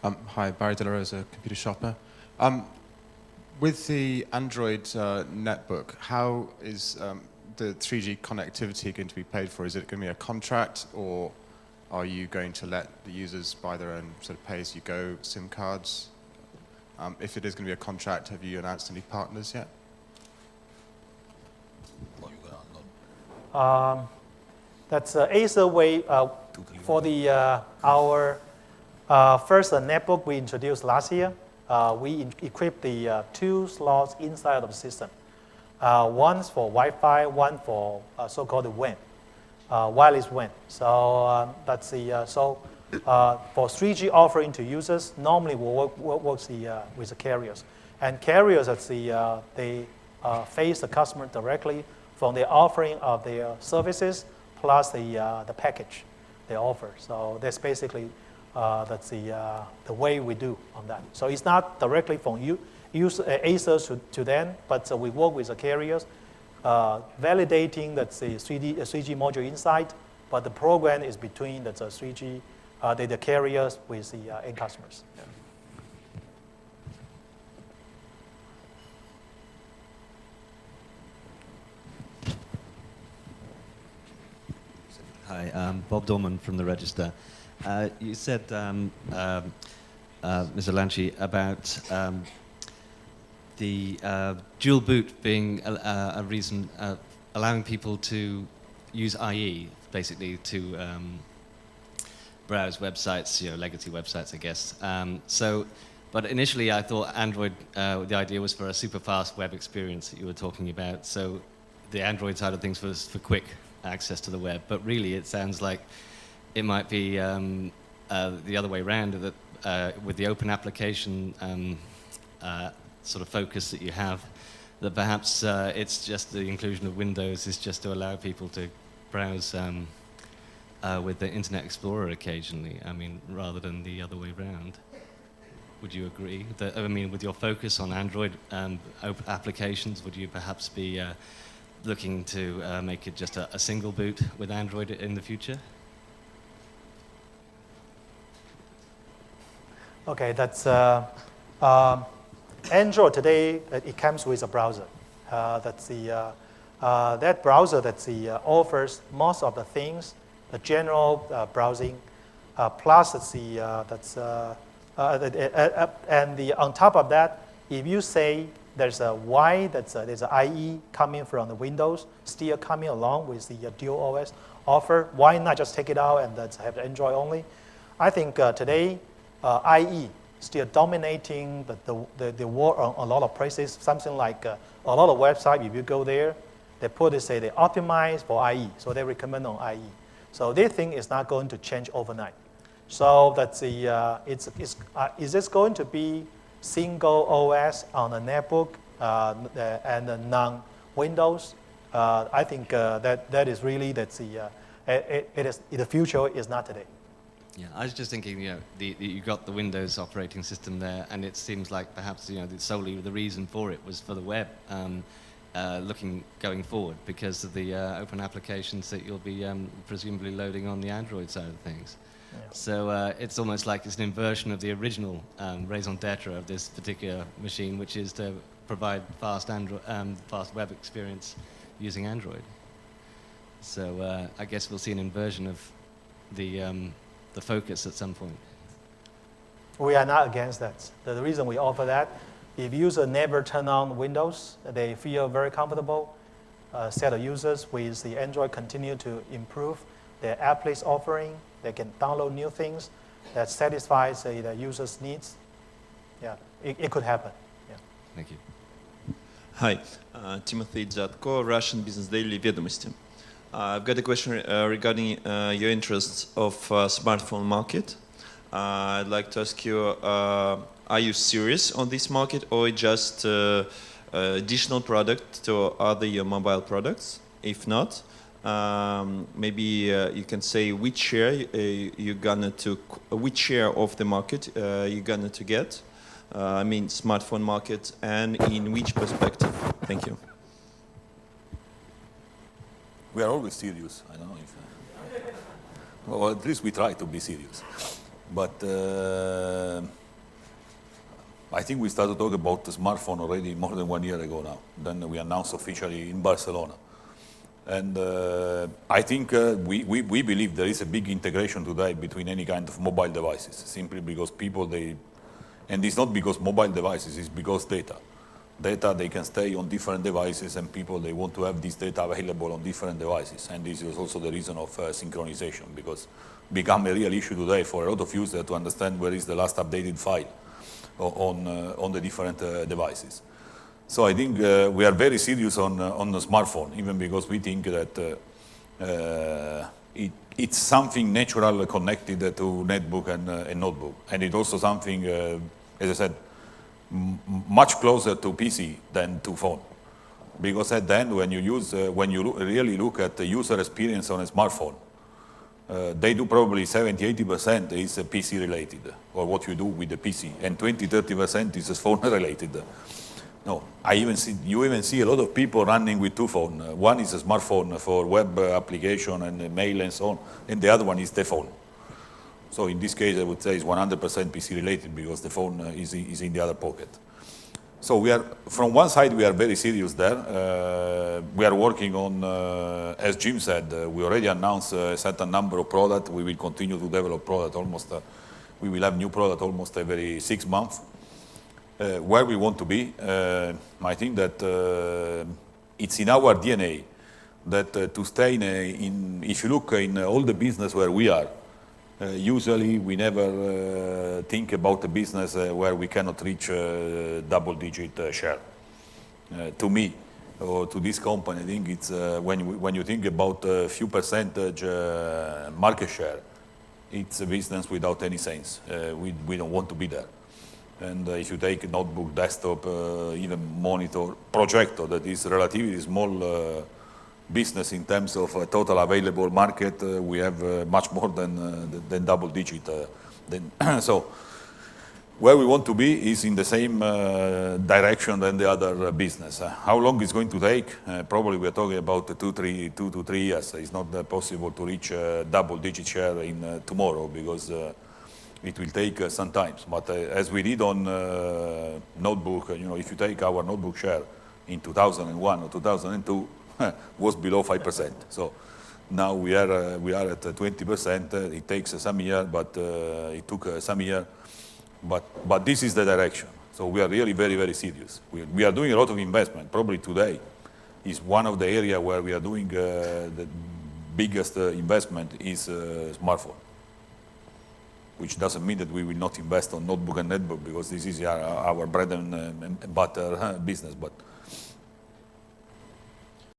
Hi, Barry De La Rosa, Computer Shopper. With the Android netbook, how is the 3G connectivity going to be paid for? Is it going to be a contract, or are you going to let the users buy their own sort of pay-as-you-go SIM cards? If it is going to be a contract, have you announced any partners yet? That's Acer way for the our first netbook we introduced last year. We equipped the 2 slots inside of the system. One for Wi-Fi, one for so-called WAN, wireless WAN. So that's the for 3G offering to users. Normally we work with the carriers, and carriers they face the customer directly from the offering of their services plus the package they offer. So that's basically that's the way we do on that. So it's not directly from Acer to them, but we work with the carriers, validating that the 3G module inside, but the program is between the 3G, the carriers with the end customers. Yeah. Hi, Bob Dorman from the Register. You said, Mr. Lanchi, about the dual boot being a reason, allowing people to use IE, basically, to browse websites, legacy websites, I guess. But initially I thought Android, the idea was for a super fast web experience that you were talking about. So the Android side of things was for quick access to the web. But really it sounds like it might be the other way around, that with the open application sort of focus that you have, that perhaps it's just the inclusion of Windows is just to allow people to browse with the Internet Explorer occasionally, rather than the other way around. Would you agree? With your focus on Android open applications, would you perhaps be looking to make it just a single boot with Android in the future? Okay, that's Android today. It comes with a browser. That's the that browser offers most of the things, the general browsing, plus on top of that, if you say there's a Y, there's an IE coming from the Windows, still coming along with the dual OS offer, why not just take it out and have the Android only? I think today IE still dominating the world on a lot of places. Something like a lot of websites, if you go there, they they optimize for IE, so they recommend on IE. So they think it's not going to change overnight. So that's is this going to be single OS on a netbook and non-Windows? I think that is really the future is not today. Yeah, I was just thinking, you got the Windows operating system there, and it seems like perhaps solely the reason for it was for the web, going forward, because of the open applications that you'll be presumably loading on the Android side of things. Yeah. So it's almost like it's an inversion of the original raison d'etre of this particular machine, which is to provide fast web experience using Android. So I guess we'll see an inversion of the focus at some point. We are not against that. The reason we offer that, if users never turn on Windows, they feel very comfortable. Set of users with the Android continue to improve their app-based offering. They can download new things that satisfies the user's needs. Yeah, it could happen. Yeah. Thank you. Hi, Timothy Dzatko, Russian Business Daily, Ведомости. I've got a question regarding your interests of smartphone market. I'd like to ask you, are you serious on this market, or just additional product to other your mobile products? If not, maybe you can say which share which share of the market you're gonna to get. Smartphone market, and in which perspective? Thank you. We are always serious. I don't know if, well, at least we try to be serious. But I think we started to talk about the smartphone already more than 1 year ago now. Then we announced officially in Barcelona. And I think we believe there is a big integration today between any kind of mobile devices, simply because people, and it's not because mobile devices, it's because data. Data, they can stay on different devices, and people, they want to have this data available on different devices. And this is also the reason of synchronization, because become a real issue today for a lot of users to understand where is the last updated file on the different devices. So I think we are very serious on the smartphone, even because we think that it's something natural connected to netbook and notebook. And it's also something, as I said, much closer to PC than to phone. Because at the end, when you really look at the user experience on a smartphone, they do probably 70-80% is PC related, or what you do with the PC, and 20-30% is phone related. No, you even see a lot of people running with two phones. One is a smartphone for web application and mail and so on, and the other one is the phone. So in this case, I would say it's 100% PC related because the phone is in the other pocket. So we are, from one side, we are very serious there. We are working on, as Jim said, we already announced a certain number of products. We will continue to develop product almost, we will have new product almost every 6 months. Where we want to be, I think that it's in our DNA that to stay if you look in all the business where we are, usually we never think about a business where we cannot reach double-digit share. To me, or to this company, I think it's when you think about a few percentage market share, it's a business without any sense. We don't want to be there. And if you take a notebook, desktop, even monitor, projector, that is relatively small business in terms of total available market, we have much more than double digit. So where we want to be is in the same direction than the other business. How long it's going to take? Probably we're talking about 2 to 3 years. It's not possible to reach double digit share in tomorrow because it will take some time. But as we did on notebook, if you take our notebook share in 2001 or 2002, was below 5%. So now we are at 20%. It takes some year, but it took some year. But this is the direction. So we are really very, very serious. We are doing a lot of investment. Probably today is one of the areas where we are doing the biggest investment is smartphone. Which doesn't mean that we will not invest on notebook and netbook because this is our bread and butter business. But